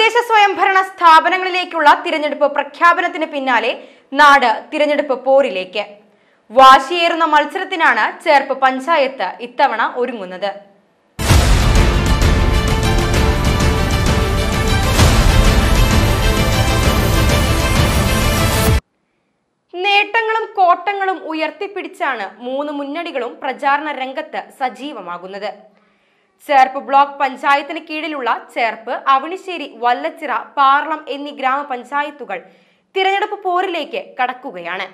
തദ്ദേശ സ്വയംഭരണ സ്ഥാപനങ്ങളിലേക്കുള്ള തിരഞ്ഞെടുപ്പ് പ്രഖ്യാപനത്തിന് പിന്നാലെ നാട് തിരഞ്ഞെടുപ്പ് പോരിലേക്ക്. വാശിയേറുന്ന മത്സരത്തിനാണ് ചേർപ്പ് പഞ്ചായത്ത് ഇത്തവണ ഒരുങ്ങുന്നത്. നേട്ടങ്ങളും കോട്ടങ്ങളും ഉയർത്തിപ്പിടിച്ചാണ് മൂന്ന് മുന്നണികളും പ്രചാരണ രംഗത്ത് സജീവമാകുന്നത്. ചേർപ്പ് ബ്ലോക്ക് പഞ്ചായത്തിന് കീഴിലുള്ള ചേർപ്പ്, അവണിശ്ശേരി, വല്ലച്ചിറ, പാർളം എന്നീ ഗ്രാമപഞ്ചായത്തുകൾ തിരഞ്ഞെടുപ്പ് പോരിലേക്ക് കടക്കുകയാണ്.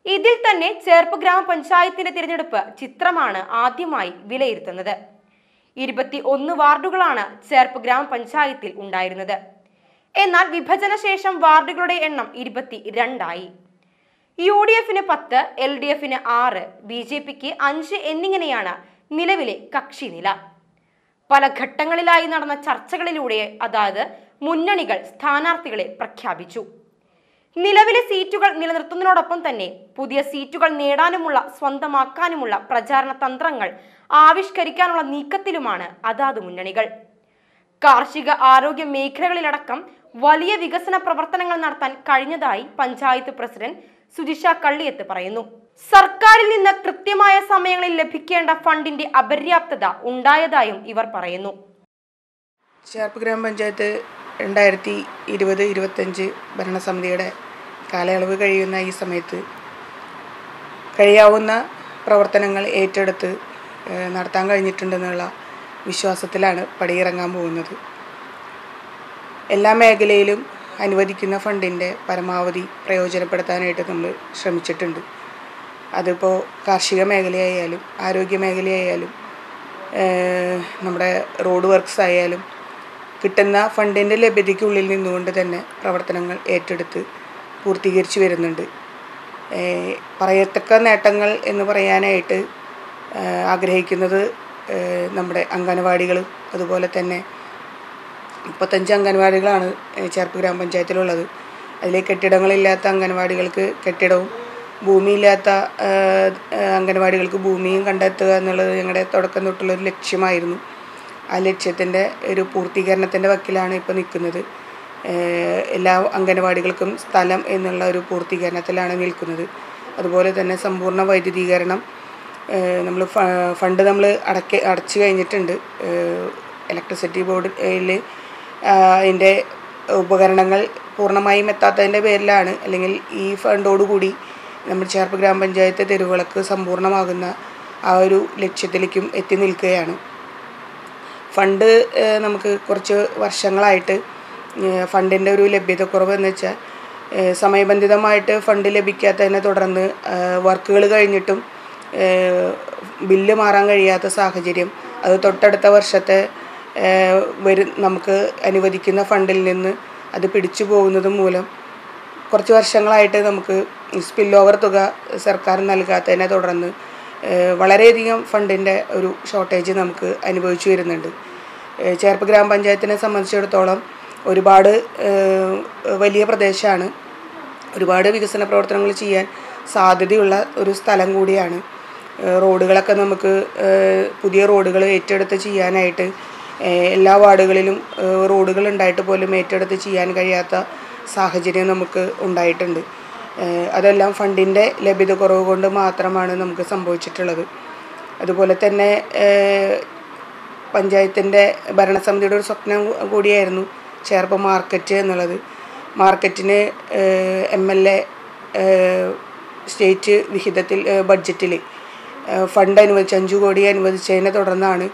ഇതിൽ തന്നെ ചേർപ്പ് ഗ്രാമപഞ്ചായത്തിന്റെ തിരഞ്ഞെടുപ്പ് ചിത്രമാണ് ആദ്യമായി വിലയിരുത്തുന്നത്. 21 വാർഡുകളാണ് ചേർപ്പ് ഗ്രാമപഞ്ചായത്തിൽ ഉണ്ടായിരുന്നത്. എന്നാൽ വിഭജന ശേഷം വാർഡുകളുടെ എണ്ണം 22ആയി. UDFന് 10, LDFന് 6, BJPക്ക് 5 എന്നിങ്ങനെയാണ് നിലവിലെ കക്ഷി നില. പല ഘട്ടങ്ങളിലായി നടന്ന ചർച്ചകളിലൂടെ മുന്നണികൾ സ്ഥാനാർത്ഥികളെ പ്രഖ്യാപിച്ചു. നിലവിലെ സീറ്റുകൾ നിലനിർത്തുന്നതിനോടൊപ്പം തന്നെ പുതിയ സീറ്റുകൾ നേടാനുമുള്ള സ്വന്തമാക്കാനുമുള്ള പ്രചാരണ തന്ത്രങ്ങൾ ആവിഷ്കരിക്കാനുള്ള നീക്കത്തിലുമാണ് മുന്നണികൾ. കാർഷിക ആരോഗ്യ മേഖലകളിലടക്കം വലിയ വികസന പ്രവർത്തനങ്ങൾ നടത്താൻ കഴിഞ്ഞതായി പഞ്ചായത്ത് പ്രസിഡന്റ് സുജിഷ കള്ളിയത്ത് പറയുന്നു. സർക്കാരിൽ നിന്ന് കൃത്യമായ സമയങ്ങളിൽ ലഭിക്കേണ്ട ഫണ്ടിന്റെ അപര്യാപ്തത ഉണ്ടായതായും ഇവർ പറയുന്നു. ചേർപ്പ് ഗ്രാമപഞ്ചായത്ത് 2020-25 ഭരണസമിതിയുടെ കാലയളവ് കഴിയുന്ന ഈ സമയത്ത് കഴിയാവുന്ന പ്രവർത്തനങ്ങൾ ഏറ്റെടുത്ത് നടത്താൻ കഴിഞ്ഞിട്ടുണ്ടെന്നുള്ള വിശ്വാസത്തിലാണ് പടിയിറങ്ങാൻ പോകുന്നത്. എല്ലാ മേഖലയിലും അനുവദിക്കുന്ന ഫണ്ടിൻ്റെ പരമാവധി പ്രയോജനപ്പെടുത്താനായിട്ട് നമ്മൾ ശ്രമിച്ചിട്ടുണ്ട്. അതിപ്പോൾ കാർഷിക മേഖലയായാലും ആരോഗ്യ മേഖലയായാലും നമ്മുടെ റോഡ് വർക്ക്സ് ആയാലും കിട്ടുന്ന ഫണ്ടിൻ്റെ ലഭ്യതയ്ക്കുള്ളിൽ നിന്നുകൊണ്ട് തന്നെ പ്രവർത്തനങ്ങൾ ഏറ്റെടുത്ത് പൂർത്തീകരിച്ച് വരുന്നുണ്ട്. പറയത്തക്ക നേട്ടങ്ങൾ എന്ന് പറയാനായിട്ട് ആഗ്രഹിക്കുന്നത് നമ്മുടെ അംഗനവാടികളും അതുപോലെ തന്നെ 35 അംഗനവാടികളാണ് ചേർപ്പ് ഗ്രാമപഞ്ചായത്തിലുള്ളത്. അതിലെ കെട്ടിടങ്ങളില്ലാത്ത അംഗനവാടികൾക്ക് കെട്ടിടവും ഭൂമിയില്ലാത്ത അംഗനവാടികൾക്ക് ഭൂമിയും കണ്ടെത്തുക എന്നുള്ളത് ഞങ്ങളുടെ തുടക്കം തൊട്ടുള്ളൊരു ലക്ഷ്യമായിരുന്നു. ആ ലക്ഷ്യത്തിൻ്റെ ഒരു പൂർത്തീകരണത്തിൻ്റെ വക്കിലാണ് ഇപ്പോൾ നിൽക്കുന്നത്. എല്ലാ അംഗനവാടികൾക്കും സ്ഥലം എന്നുള്ള ഒരു പൂർത്തീകരണത്തിലാണ് നിൽക്കുന്നത്. അതുപോലെ തന്നെ സമ്പൂർണ്ണ വൈദ്യുതീകരണം നമ്മൾ ഫണ്ട് നമ്മൾ അടച്ചു കഴിഞ്ഞിട്ടുണ്ട്. ഇലക്ട്രിസിറ്റി ബോർഡിൽ അതിൻ്റെ ഉപകരണങ്ങൾ പൂർണ്ണമായും എത്താത്തതിൻ്റെ പേരിലാണ്, അല്ലെങ്കിൽ ഈ ഫണ്ടോടുകൂടി നമ്മൾ ചേർപ്പ് ഗ്രാമപഞ്ചായത്ത് തെരുവുവിളക്ക് സമ്പൂർണ്ണമാകുന്ന ആ ഒരു ലക്ഷ്യത്തിലേക്കും എത്തി നിൽക്കുകയാണ്. ഫണ്ട് നമുക്ക് കുറച്ച് വർഷങ്ങളായിട്ട് ഫണ്ടിൻ്റെ ഒരു ലഭ്യതക്കുറവ് എന്ന് വെച്ചാൽ സമയബന്ധിതമായിട്ട് ഫണ്ട് ലഭിക്കാത്തതിനെ തുടർന്ന് വർക്കുകൾ കഴിഞ്ഞിട്ടും ബില്ല് മാറാൻ കഴിയാത്ത സാഹചര്യം, അത് തൊട്ടടുത്ത വർഷത്തെ നമുക്ക് അനുവദിക്കുന്ന ഫണ്ടിൽ നിന്ന് അത് പിടിച്ചു പോകുന്നത് മൂലം കുറച്ച് വർഷങ്ങളായിട്ട് നമുക്ക് സ്പിൽ ഓവർ തുക സർക്കാർ നൽകാത്തതിനെ തുടർന്ന് വളരെയധികം ഫണ്ടിൻ്റെ ഒരു ഷോർട്ടേജ് നമുക്ക് അനുഭവിച്ചു വരുന്നുണ്ട്. ചേർപ്പ് ഗ്രാമപഞ്ചായത്തിനെ സംബന്ധിച്ചിടത്തോളം ഒരുപാട് വലിയ പ്രദേശമാണ്, ഒരുപാട് വികസന പ്രവർത്തനങ്ങൾ ചെയ്യാൻ സാധ്യതയുള്ള ഒരു സ്ഥലം കൂടിയാണ്. റോഡുകളൊക്കെ നമുക്ക് പുതിയ റോഡുകൾ ഏറ്റെടുത്ത് ചെയ്യാനായിട്ട് എല്ലാ വാർഡുകളിലും റോഡുകൾ ഉണ്ടായിട്ട് പോലും ഏറ്റെടുത്ത് ചെയ്യാൻ കഴിയാത്ത സാഹചര്യം നമുക്ക് ഉണ്ടായിട്ടുണ്ട്. അതെല്ലാം ഫണ്ടിൻ്റെ ലഭ്യതക്കുറവ് കൊണ്ട് മാത്രമാണ് നമുക്ക് സംഭവിച്ചിട്ടുള്ളത്. അതുപോലെ തന്നെ പഞ്ചായത്തിൻ്റെ ഭരണസമിതിയുടെ ഒരു സ്വപ്നം കൂടിയായിരുന്നു ചേർപ്പ് മാർക്കറ്റ് എന്നുള്ളത്. മാർക്കറ്റിന് MLA സ്റ്റേറ്റ് വിഹിതത്തിൽ ബഡ്ജറ്റിൽ ഫണ്ട് അനുവദിച്ച് 5 കോടി അനുവദിച്ചതിനെ തുടർന്നാണ്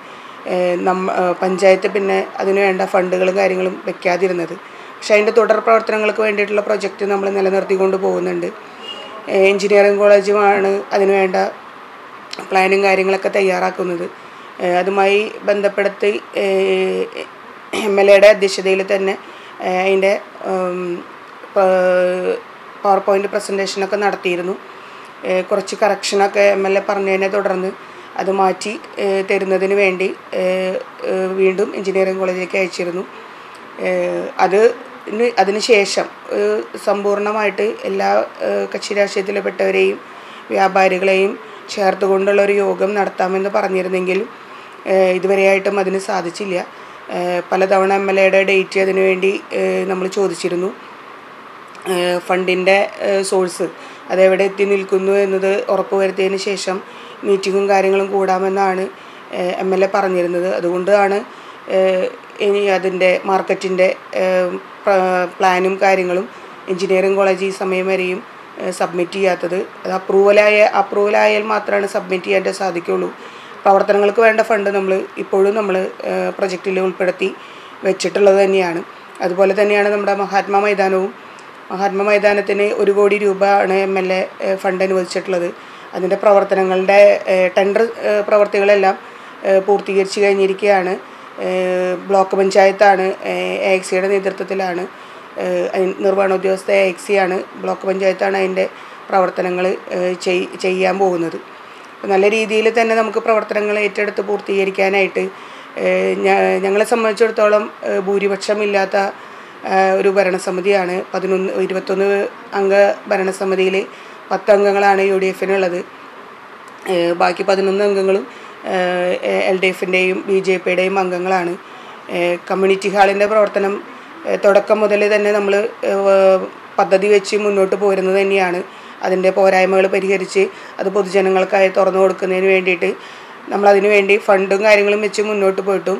പഞ്ചായത്ത് പിന്നെ അതിന് വേണ്ട ഫണ്ടുകളും കാര്യങ്ങളും വെക്കാതിരുന്നത്. പക്ഷേ അതിൻ്റെ തുടർ പ്രവർത്തനങ്ങൾക്ക് വേണ്ടിയിട്ടുള്ള പ്രൊജക്റ്റ് നമ്മൾ നിലനിർത്തിക്കൊണ്ട് പോകുന്നുണ്ട്. എഞ്ചിനീയറിംഗ് കോളേജുമാണ് അതിന് വേണ്ട പ്ലാനും കാര്യങ്ങളൊക്കെ തയ്യാറാക്കുന്നത്. അതുമായി ബന്ധപ്പെടുത്തി MLAയുടെ അധ്യക്ഷതയിൽ തന്നെ അതിൻ്റെ പവർ പോയിൻ്റ് പ്രസൻറ്റേഷനൊക്കെ നടത്തിയിരുന്നു. കുറച്ച് കറക്ഷനൊക്കെ MLA പറഞ്ഞതിനെ തുടർന്ന് അത് മാറ്റി തരുന്നതിന് വേണ്ടി വീണ്ടും എഞ്ചിനീയറിംഗ് കോളേജിലേക്ക് അയച്ചിരുന്നു. അതിന് ശേഷം സമ്പൂർണ്ണമായിട്ട് എല്ലാ കക്ഷി രാഷ്ട്രീയത്തിൽപ്പെട്ടവരെയും വ്യാപാരികളെയും ചേർത്തുകൊണ്ടുള്ളൊരു യോഗം നടത്താമെന്ന് പറഞ്ഞിരുന്നെങ്കിലും ഇതുവരെയായിട്ടും അതിന് സാധിച്ചില്ല. പലതവണ MLAയുടെ ഡേറ്റ് അതിനു വേണ്ടി നമ്മൾ ചോദിച്ചിരുന്നു. ഫണ്ടിൻ്റെ സോഴ്സ് അതെവിടെ എത്തി നിൽക്കുന്നു എന്നത് ഉറപ്പുവരുത്തിയതിന് ശേഷം മീറ്റിങ്ങും കാര്യങ്ങളും കൂടാമെന്നാണ് MLA പറഞ്ഞിരുന്നത്. അതുകൊണ്ടാണ് ഇനി അതിൻ്റെ മാർക്കറ്റിൻ്റെ പ്ലാനും കാര്യങ്ങളും എഞ്ചിനീയറിംഗ് കോളേജ് ഈ സമയം വരെയും സബ്മിറ്റ് ചെയ്യാത്തത്. അത് അപ്രൂവലായാൽ മാത്രമാണ് സബ്മിറ്റ് ചെയ്യാൻ സാധിക്കുള്ളൂ. പ്രവർത്തനങ്ങൾക്ക് വേണ്ട ഫണ്ട് ഇപ്പോഴും നമ്മൾ പ്രൊജക്റ്റിൽ ഉൾപ്പെടുത്തി വെച്ചിട്ടുള്ളത് തന്നെയാണ്. അതുപോലെ തന്നെയാണ് നമ്മുടെ മഹാത്മാ മൈതാനത്തിന് 1 കോടി രൂപ ആണ് MLA ഫണ്ട് അനുവദിച്ചിട്ടുള്ളത്. അതിൻ്റെ പ്രവർത്തനങ്ങളുടെ ടെൻഡർ പ്രവർത്തികളെല്ലാം പൂർത്തീകരിച്ച് കഴിഞ്ഞിരിക്കുകയാണ്. ബ്ലോക്ക് പഞ്ചായത്താണ് AXCയുടെ നേതൃത്വത്തിലാണ്, നിർവഹണ ഉദ്യോഗസ്ഥ AXCയാണ്, ബ്ലോക്ക് പഞ്ചായത്താണ് അതിൻ്റെ പ്രവർത്തനങ്ങൾ ചെയ്യാൻ പോകുന്നത്. നല്ല രീതിയിൽ തന്നെ നമുക്ക് പ്രവർത്തനങ്ങൾ ഏറ്റെടുത്ത് പൂർത്തീകരിക്കാനായിട്ട് ഞങ്ങളെ സംബന്ധിച്ചിടത്തോളം ഭൂരിപക്ഷമില്ലാത്ത ഒരു ഭരണസമിതിയാണ്. 21 അംഗ ഭരണസമിതിയിൽ 10 അംഗങ്ങളാണ് UDFനുള്ളത്. ബാക്കി 11 അംഗങ്ങളും LDFൻ്റെയും BJPയുടെയും അംഗങ്ങളാണ്. കമ്മ്യൂണിറ്റി ഹാളിൻ്റെ പ്രവർത്തനം തുടക്കം മുതൽ തന്നെ നമ്മൾ പദ്ധതി വെച്ച് മുന്നോട്ട് പോരുന്നത് തന്നെയാണ്. അതിൻ്റെ പോരായ്മകൾ പരിഹരിച്ച് അത് പൊതുജനങ്ങൾക്കായി തുറന്നു കൊടുക്കുന്നതിന് വേണ്ടിയിട്ട് നമ്മളതിനു വേണ്ടി ഫണ്ടും കാര്യങ്ങളും വെച്ച് മുന്നോട്ട് പോയിട്ടും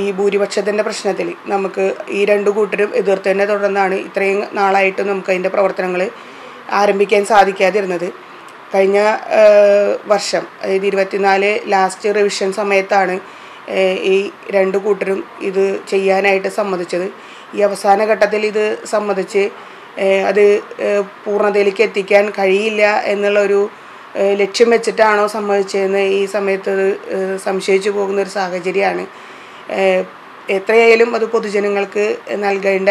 ഈ ഭൂരിപക്ഷത്തിൻ്റെ പ്രശ്നത്തിൽ നമുക്ക് ഈ 2 കൂട്ടരും എതിർത്തതിനെ തുടർന്നാണ് ഇത്രയും നാളായിട്ട് നമുക്ക് അതിൻ്റെ പ്രവർത്തനങ്ങൾ ആരംഭിക്കാൻ സാധിക്കാതിരുന്നത്. കഴിഞ്ഞ വർഷം അതായത് 24 ലാസ്റ്റ് റിവിഷൻ സമയത്താണ് ഈ 2 കൂട്ടരും ഇത് ചെയ്യാനായിട്ട് സമ്മതിച്ചത്. ഈ അവസാന ഘട്ടത്തിൽ ഇത് സമ്മതിച്ച് അത് പൂർണ്ണതയിലേക്ക് എത്തിക്കാൻ കഴിയില്ല എന്നുള്ളൊരു ലക്ഷ്യം വെച്ചിട്ടാണോ സമ്മതിച്ചതെന്ന് ഈ സമയത്ത് സംശയിച്ചു പോകുന്നൊരു സാഹചര്യമാണ്. എത്രയായാലും അത് പൊതുജനങ്ങൾക്ക് നൽകേണ്ട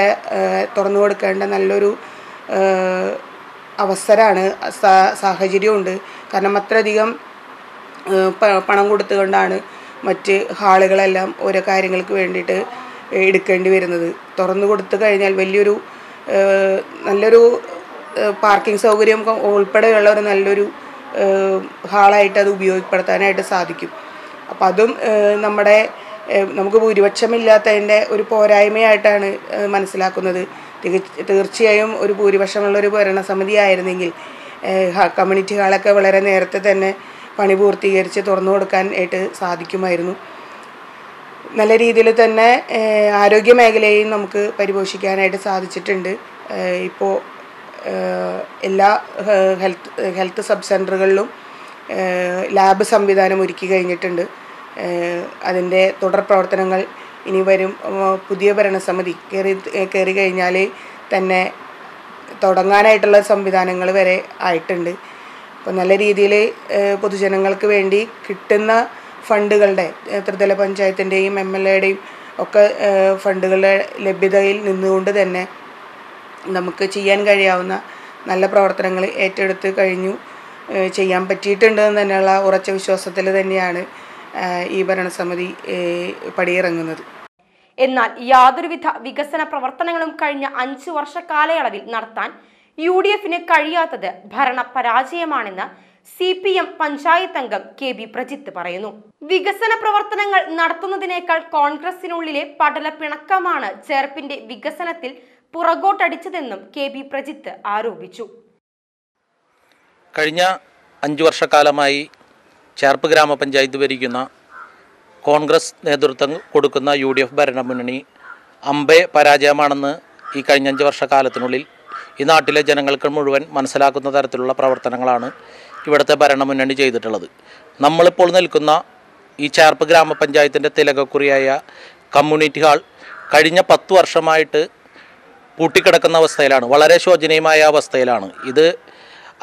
തുറന്നു കൊടുക്കേണ്ട നല്ലൊരു അവസരമാണ്, സാഹചര്യമുണ്ട്. കാരണം അത്രയധികം പണം കൊടുത്തുകൊണ്ടാണ് മറ്റ് ഹാളുകളെല്ലാം ഓരോ കാര്യങ്ങൾക്ക് വേണ്ടിയിട്ട് എടുക്കേണ്ടി വരുന്നത്. തുറന്നു കൊടുത്തു കഴിഞ്ഞാൽ നല്ലൊരു പാർക്കിംഗ് സൗകര്യം ഉൾപ്പെടെയുള്ള ഒരു നല്ലൊരു ഹാളായിട്ട് അത് ഉപയോഗപ്പെടുത്താനായിട്ട് സാധിക്കും. അപ്പം അതും നമുക്ക് ഭൂരിപക്ഷമില്ലാത്തതിൻ്റെ ഒരു പോരായ്മയായിട്ടാണ് മനസ്സിലാക്കുന്നത്. തീർച്ചയായും ഒരു ഭൂരിപക്ഷമുള്ളൊരു ഭരണസമിതി ആയിരുന്നെങ്കിൽ കമ്മ്യൂണിറ്റി ഹാളൊക്കെ വളരെ നേരത്തെ തന്നെ പണി പൂർത്തീകരിച്ച് തുറന്നു കൊടുക്കാനായിട്ട് സാധിക്കുമായിരുന്നു. നല്ല രീതിയിൽ തന്നെ ആരോഗ്യ മേഖലയെയും നമുക്ക് പരിപോഷിക്കാനായിട്ട് സാധിച്ചിട്ടുണ്ട്. ഇപ്പോൾ എല്ലാ ഹെൽത്ത് സബ് സെൻ്ററുകളിലും ലാബ് സംവിധാനം ഒരുക്കി കഴിഞ്ഞിട്ടുണ്ട്. അതിൻ്റെ തുടർ പ്രവർത്തനങ്ങൾ ഇനി വരും. പുതിയ ഭരണസമിതി കയറി കഴിഞ്ഞാൽ തന്നെ തുടങ്ങാനായിട്ടുള്ള സംവിധാനങ്ങൾ വരെ ആയിട്ടുണ്ട്. അപ്പോൾ നല്ല രീതിയിൽ പൊതുജനങ്ങൾക്ക് വേണ്ടി കിട്ടുന്ന ഫണ്ടുകളുടെ ത്രിതല പഞ്ചായത്തിൻ്റെയും MLAയുടെയും ഒക്കെ ഫണ്ടുകളുടെ ലഭ്യതയിൽ നിന്നുകൊണ്ട് തന്നെ നമുക്ക് ചെയ്യാൻ കഴിയാവുന്ന നല്ല പ്രവർത്തനങ്ങൾ ഏറ്റെടുത്ത് ചെയ്യാൻ പറ്റിയിട്ടുണ്ട് എന്ന് തന്നെയുള്ള ഉറച്ച വിശ്വാസത്തിൽ തന്നെയാണ് ഈ ഭരണസമിതി പടിയിറങ്ങുന്നത്. എന്നാൽ യാതൊരുവിധ വികസന പ്രവർത്തനങ്ങളും കഴിഞ്ഞ 5 വർഷ കാലയളവിൽ നടത്താൻ UDFന് കഴിയാത്തത് ഭരണ പരാജയമാണെന്ന് CPM പഞ്ചായത്ത് അംഗം KB പ്രജിത്ത് പറയുന്നു. വികസന പ്രവർത്തനങ്ങൾ നടത്തുന്നതിനേക്കാൾ കോൺഗ്രസിനുള്ളിലെ പടലപ്പിണക്കമാണ് ചേർപ്പിന്റെ വികസനത്തിൽ പുറകോട്ടടിച്ചതെന്നും KB പ്രജിത്ത് ആരോപിച്ചു. കഴിഞ്ഞ 5 വർഷക്കാലമായി ചേർപ്പ് ഗ്രാമപഞ്ചായത്ത് ഭരിക്കുന്ന കോൺഗ്രസ് നേതൃത്വം കൊടുക്കുന്ന UDF ഭരണമുന്നണി അമ്പേ പരാജയമാണെന്ന് ഈ കഴിഞ്ഞ 5 വർഷക്കാലത്തിനുള്ളിൽ ഈ നാട്ടിലെ ജനങ്ങൾക്ക് മുഴുവൻ മനസ്സിലാക്കുന്ന തരത്തിലുള്ള പ്രവർത്തനങ്ങളാണ് ഇവിടുത്തെ ഭരണമുന്നണി ചെയ്തിട്ടുള്ളത്. നമ്മളിപ്പോൾ നിൽക്കുന്ന ഈ ചേർപ്പ് ഗ്രാമപഞ്ചായത്തിൻ്റെ തിലകക്കുറിയായ കമ്മ്യൂണിറ്റി ഹാൾ കഴിഞ്ഞ 10 വർഷമായിട്ട് പൂട്ടിക്കിടക്കുന്ന അവസ്ഥയിലാണ്, വളരെ ശോചനീയമായ അവസ്ഥയിലാണ്. ഇത്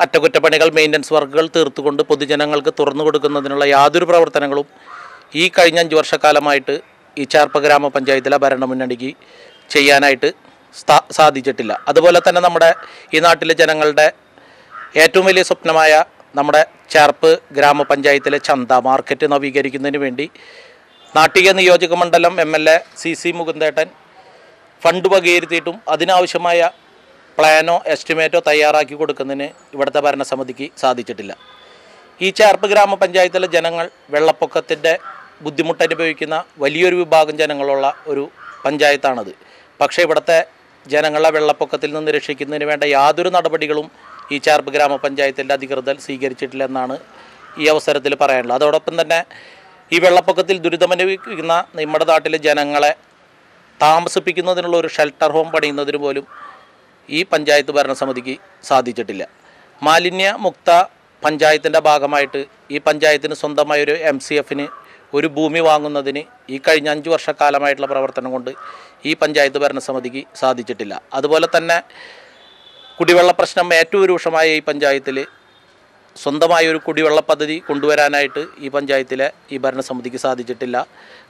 അറ്റകുറ്റപ്പണികൾ, മെയിൻ്റനൻസ് വർക്കുകൾ തീർത്തുകൊണ്ട് പൊതുജനങ്ങൾക്ക് തുറന്നു കൊടുക്കുന്നതിനുള്ള യാതൊരു പ്രവർത്തനങ്ങളും ഈ കഴിഞ്ഞ 5 വർഷക്കാലമായിട്ട് ഈ ചേർപ്പ് ഗ്രാമപഞ്ചായത്തിലെ ഭരണമുന്നണിക്ക് ചെയ്യാനായിട്ട് സാധിച്ചിട്ടില്ല. അതുപോലെ തന്നെ നമ്മുടെ ഈ നാട്ടിലെ ജനങ്ങളുടെ ഏറ്റവും വലിയ സ്വപ്നമായ നമ്മുടെ ചേർപ്പ് ഗ്രാമപഞ്ചായത്തിലെ ചന്ത മാർക്കറ്റ് നവീകരിക്കുന്നതിന് വേണ്ടി നാട്ടിക നിയോജക മണ്ഡലം MLA CC മുകുന്ദേട്ടൻ ഫണ്ട് വകയിരുത്തിയിട്ടും അതിനാവശ്യമായ പ്ലാനോ എസ്റ്റിമേറ്റോ തയ്യാറാക്കി കൊടുക്കുന്നതിന് ഇവിടുത്തെ ഭരണസമിതിക്ക് സാധിച്ചിട്ടില്ല. ഈ ചേർപ്പ് ഗ്രാമപഞ്ചായത്തിലെ ജനങ്ങൾ വെള്ളപ്പൊക്കത്തിൻ്റെ ബുദ്ധിമുട്ടനുഭവിക്കുന്ന വലിയൊരു വിഭാഗം ജനങ്ങളുള്ള ഒരു പഞ്ചായത്താണത്. പക്ഷേ ഇവിടുത്തെ ജനങ്ങളെ വെള്ളപ്പൊക്കത്തിൽ നിന്ന് രക്ഷിക്കുന്നതിന് വേണ്ട യാതൊരു നടപടികളും ഈ ചേർപ്പ് ഗ്രാമപഞ്ചായത്തിൻ്റെ അധികൃതർ സ്വീകരിച്ചിട്ടില്ലെന്നാണ് ഈ അവസരത്തിൽ പറയാനുള്ളത്. അതോടൊപ്പം തന്നെ ഈ വെള്ളപ്പൊക്കത്തിൽ ദുരിതമനുഭവിക്കുന്ന നമ്മുടെ നാട്ടിലെ ജനങ്ങളെ താമസിപ്പിക്കുന്നതിനുള്ള ഒരു ഷെൽട്ടർ ഹോം പണിയുന്നതിന് പോലും ഈ പഞ്ചായത്ത് ഭരണസമിതിക്ക് സാധിച്ചിട്ടില്ല. മാലിന്യമുക്ത പഞ്ചായത്തിൻ്റെ ഭാഗമായിട്ട് ഈ പഞ്ചായത്തിന് സ്വന്തമായൊരു MCFന് ഒരു ഭൂമി വാങ്ങുന്നതിന് ഈ കഴിഞ്ഞ 5 വർഷക്കാലമായിട്ടുള്ള പ്രവർത്തനം കൊണ്ട് ഈ പഞ്ചായത്ത് ഭരണസമിതിക്ക് സാധിച്ചിട്ടില്ല. അതുപോലെ തന്നെ കുടിവെള്ള പ്രശ്നം ഏറ്റവും രൂക്ഷമായ ഈ പഞ്ചായത്തിൽ സ്വന്തമായൊരു കുടിവെള്ള പദ്ധതി കൊണ്ടുവരാനായിട്ട് ഈ പഞ്ചായത്തിലെ ഈ ഭരണസമിതിക്ക് സാധിച്ചിട്ടില്ല.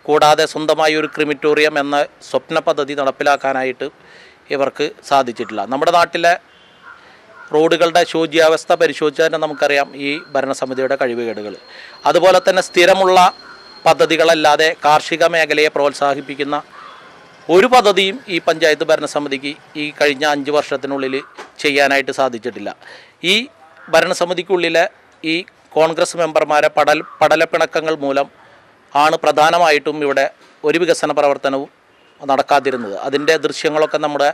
കൂടാതെ സ്വന്തമായി ഒരു ക്രിമിറ്റോറിയം എന്ന സ്വപ്ന പദ്ധതി നടപ്പിലാക്കാനായിട്ട് ഇവർക്ക് സാധിച്ചിട്ടില്ല. നമ്മുടെ നാട്ടിലെ റോഡുകളുടെ ശോച്യാവസ്ഥ പരിശോധിച്ചാൽ തന്നെ നമുക്കറിയാം ഈ ഭരണസമിതിയുടെ കഴിവുകേടുകൾ. അതുപോലെ തന്നെ സ്ഥിരമുള്ള പദ്ധതികളല്ലാതെ കാർഷിക മേഖലയെ പ്രോത്സാഹിപ്പിക്കുന്ന ഒരു പദ്ധതിയും ഈ പഞ്ചായത്ത് ഭരണസമിതിക്ക് ഈ കഴിഞ്ഞ 5 വർഷത്തിനുള്ളിൽ ചെയ്യാനായിട്ട് സാധിച്ചിട്ടില്ല. ഈ ഭരണസമിതിക്കുള്ളിലെ ഈ കോൺഗ്രസ് മെമ്പർമാരെ പടലപ്പിണക്കങ്ങൾ മൂലം ആണ് പ്രധാനമായിട്ടും ഇവിടെ ഒരു വികസന പ്രവർത്തനവും നടക്കാതിരുന്നത്. അതിൻ്റെ ദൃശ്യങ്ങളൊക്കെ നമ്മുടെ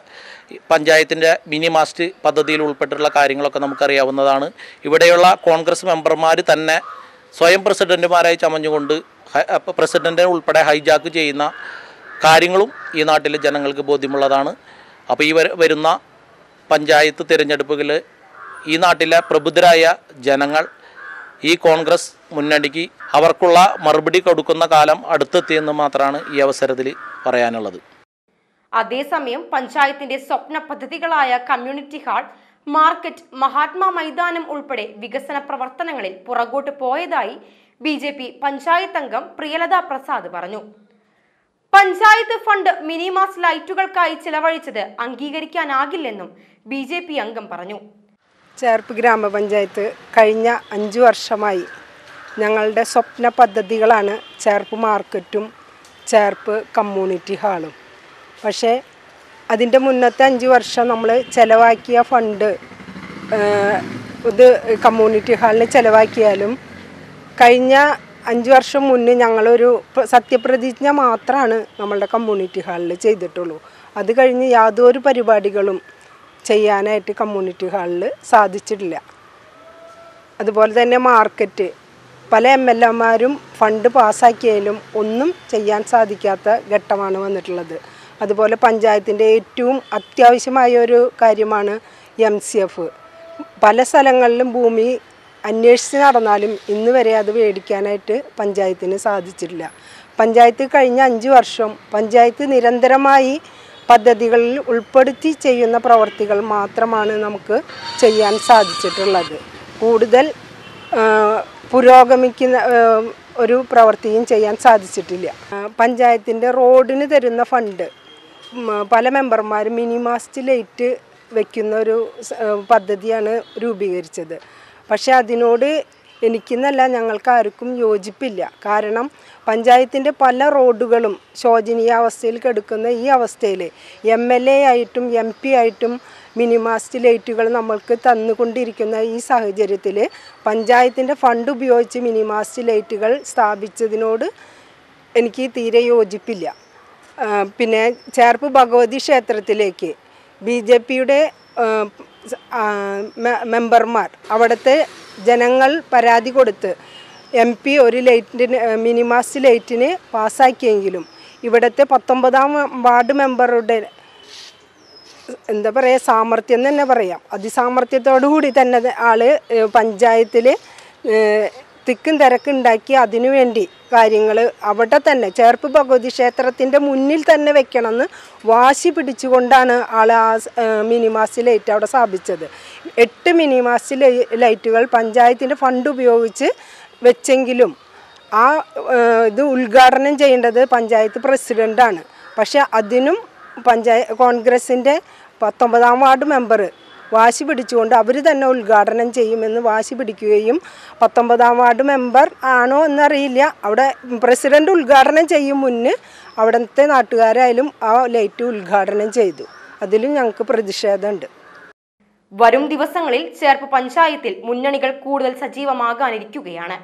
പഞ്ചായത്തിൻ്റെ മിനി മാസ്റ്റ് പദ്ധതിയിൽ ഉൾപ്പെട്ടിട്ടുള്ള കാര്യങ്ങളൊക്കെ നമുക്കറിയാവുന്നതാണ്. ഇവിടെയുള്ള കോൺഗ്രസ് മെമ്പർമാർ തന്നെ സ്വയം പ്രസിഡന്റുമാരായി ചമഞ്ഞുകൊണ്ട് പ്രസിഡന്റിനെ ഉൾപ്പെടെ ഹൈജാക്ക് ചെയ്യുന്ന കാര്യങ്ങളും ഈ നാട്ടിലെ ജനങ്ങൾക്ക് ബോധ്യമുള്ളതാണ്. അപ്പോൾ ഈ വരുന്ന പഞ്ചായത്ത് തിരഞ്ഞെടുപ്പുകളിൽ ഈ നാട്ടിലെ പ്രബുദ്ധരായ ജനങ്ങൾ ഈ കോൺഗ്രസ് മുന്നണിക്ക് അവർക്കുള്ള മറുപടി കൊടുക്കുന്ന കാലം അടുത്തെത്തിയെന്ന് മാത്രമാണ് ഈ അവസരത്തിൽ പറയാനുള്ളത്. അതേസമയം പഞ്ചായത്തിന്റെ സ്വപ്ന പദ്ധതികളായ കമ്മ്യൂണിറ്റി ഹാൾ, മാർക്കറ്റ്, മഹാത്മാ മൈതാനം ഉൾപ്പെടെ വികസന പ്രവർത്തനങ്ങളിൽ പുറകോട്ട് പോയതായി BJP പഞ്ചായത്ത് അംഗം പ്രിയലത പ്രസാദ് പറഞ്ഞു. പഞ്ചായത്ത് ഫണ്ട് മിനിമാസ് ലൈറ്റുകൾക്കായി ചിലവഴിച്ചത് അംഗീകരിക്കാനാകില്ലെന്നും BJP അംഗം പറഞ്ഞു. ചേർപ്പ് ഗ്രാമപഞ്ചായത്ത് കഴിഞ്ഞ 5 വർഷമായി ഞങ്ങളുടെ സ്വപ്ന പദ്ധതികളാണ് ചേർപ്പ് മാർക്കറ്റും ചേർപ്പ് കമ്മ്യൂണിറ്റി ഹാളും. പക്ഷേ അതിൻ്റെ മുന്നത്തെ 5 വർഷം നമ്മൾ ചിലവാക്കിയ ഫണ്ട് ഇത് കമ്മ്യൂണിറ്റി ഹാളിൽ ചിലവാക്കിയാലും കഴിഞ്ഞ 5 വർഷം മുന്നേ ഞങ്ങളൊരു സത്യപ്രതിജ്ഞ മാത്രമാണ് നമ്മളുടെ കമ്മ്യൂണിറ്റി ഹാളിൽ ചെയ്തിട്ടുള്ളൂ. അത് കഴിഞ്ഞ് യാതൊരു പരിപാടികളും ചെയ്യാനായിട്ട് കമ്മ്യൂണിറ്റി ഹാളിൽ സാധിച്ചിട്ടില്ല. അതുപോലെ തന്നെ മാർക്കറ്റ് പല MLAമാരും ഫണ്ട് പാസ്സാക്കിയാലും ഒന്നും ചെയ്യാൻ സാധിക്കാത്ത ഘട്ടമാണ് വന്നിട്ടുള്ളത്. അതുപോലെ പഞ്ചായത്തിൻ്റെ ഏറ്റവും അത്യാവശ്യമായ ഒരു കാര്യമാണ് MCF. പല സ്ഥലങ്ങളിലും ഭൂമി അന്വേഷിച്ച് നടന്നാലും ഇന്ന് വരെ അത് മേടിക്കാനായിട്ട് പഞ്ചായത്തിന് സാധിച്ചിട്ടില്ല. പഞ്ചായത്ത് കഴിഞ്ഞ 5 വർഷം പഞ്ചായത്ത് നിരന്തരമായി പദ്ധതികളിൽ ഉൾപ്പെടുത്തി ചെയ്യുന്ന പ്രവർത്തികൾ മാത്രമാണ് നമുക്ക് ചെയ്യാൻ സാധിച്ചിട്ടുള്ളത്. കൂടുതൽ പുരോഗമിക്കുന്ന ഒരു പ്രവൃത്തിയും ചെയ്യാൻ സാധിച്ചിട്ടില്ല. പഞ്ചായത്തിൻ്റെ റോഡിന് തരുന്ന ഫണ്ട് പല മെമ്പർമാരും മിനിമാസ്റ്റ് ലൈറ്റ് വയ്ക്കുന്ന ഒരു പദ്ധതിയാണ് രൂപീകരിച്ചത്. പക്ഷേ അതിനോട് എനിക്കെന്നല്ല ഞങ്ങൾക്ക് ആർക്കും യോജിപ്പില്ല. കാരണം പഞ്ചായത്തിൻ്റെ പല റോഡുകളും ശോചനീയാവസ്ഥയിൽ കിടക്കുന്ന ഈ അവസ്ഥയിൽ MLA ആയിട്ടും MP ആയിട്ടും മിനിമാസ്റ്റ് ലൈറ്റുകൾ നമ്മൾക്ക് തന്നുകൊണ്ടിരിക്കുന്ന ഈ സാഹചര്യത്തിൽ പഞ്ചായത്തിൻ്റെ ഫണ്ട് ഉപയോഗിച്ച് മിനിമാസ്റ്റ് ലൈറ്റുകൾ സ്ഥാപിച്ചതിനോട് എനിക്ക് തീരെ യോജിപ്പില്ല. പിന്നെ ചേർപ്പ് ഭഗവതി ക്ഷേത്രത്തിലേക്ക് BJPയുടെ മെമ്പർമാർ അവിടുത്തെ ജനങ്ങൾ പരാതി കൊടുത്ത് MP ഒരു ലൈറ്റിന് മിനിമാസ്റ്റ് ലൈറ്റിന് പാസ്സാക്കിയെങ്കിലും ഇവിടുത്തെ 19ാം വാർഡ് മെമ്പറുടെ എന്താ പറയുക സാമർത്ഥ്യം എന്ന് തന്നെ പറയാം, അതിസാമർത്ഥ്യത്തോടു കൂടി തന്നെ ആൾ പഞ്ചായത്തിൽ തിക്കും തിരക്കുണ്ടാക്കി അതിനുവേണ്ടി കാര്യങ്ങൾ അവിടെ തന്നെ ചേർപ്പ് ഭഗവതി ക്ഷേത്രത്തിൻ്റെ മുന്നിൽ തന്നെ വെക്കണമെന്ന് വാശി പിടിച്ചുകൊണ്ടാണ് ആൾ ആ മിനിമാസ്റ്റ് ലൈറ്റ് അവിടെ സ്ഥാപിച്ചത്. 8 മിനിമാസ്റ്റ് ലൈറ്റുകൾ പഞ്ചായത്തിൻ്റെ ഫണ്ട് ഉപയോഗിച്ച് വെച്ചെങ്കിലും ആ ഇത് ഉദ്ഘാടനം ചെയ്യേണ്ടത് പഞ്ചായത്ത് പ്രസിഡൻ്റാണ്. പക്ഷേ അതിനും കോൺഗ്രസിൻ്റെ 19ാം വാർഡ് മെമ്പർ വാശി പിടിച്ചുകൊണ്ട് അവർ തന്നെ ഉദ്ഘാടനം ചെയ്യുമെന്ന് വാശി പിടിക്കുകയും 19ാം വാർഡ് മെമ്പർ ആണോ എന്നറിയില്ല, അവിടെ പ്രസിഡന്റ് ഉദ്ഘാടനം ചെയ്യും മുന്നേ അവിടുത്തെ നാട്ടുകാരായാലും ആ ലൈറ്റ് ഉദ്ഘാടനം ചെയ്തു. അതിലും ഞങ്ങൾക്ക് പ്രതിഷേധമുണ്ട്. വരും ദിവസങ്ങളിൽ ചേർപ്പ് പഞ്ചായത്തിൽ മുന്നണികൾ കൂടുതൽ സജീവമാകാനിരിക്കുകയാണ്.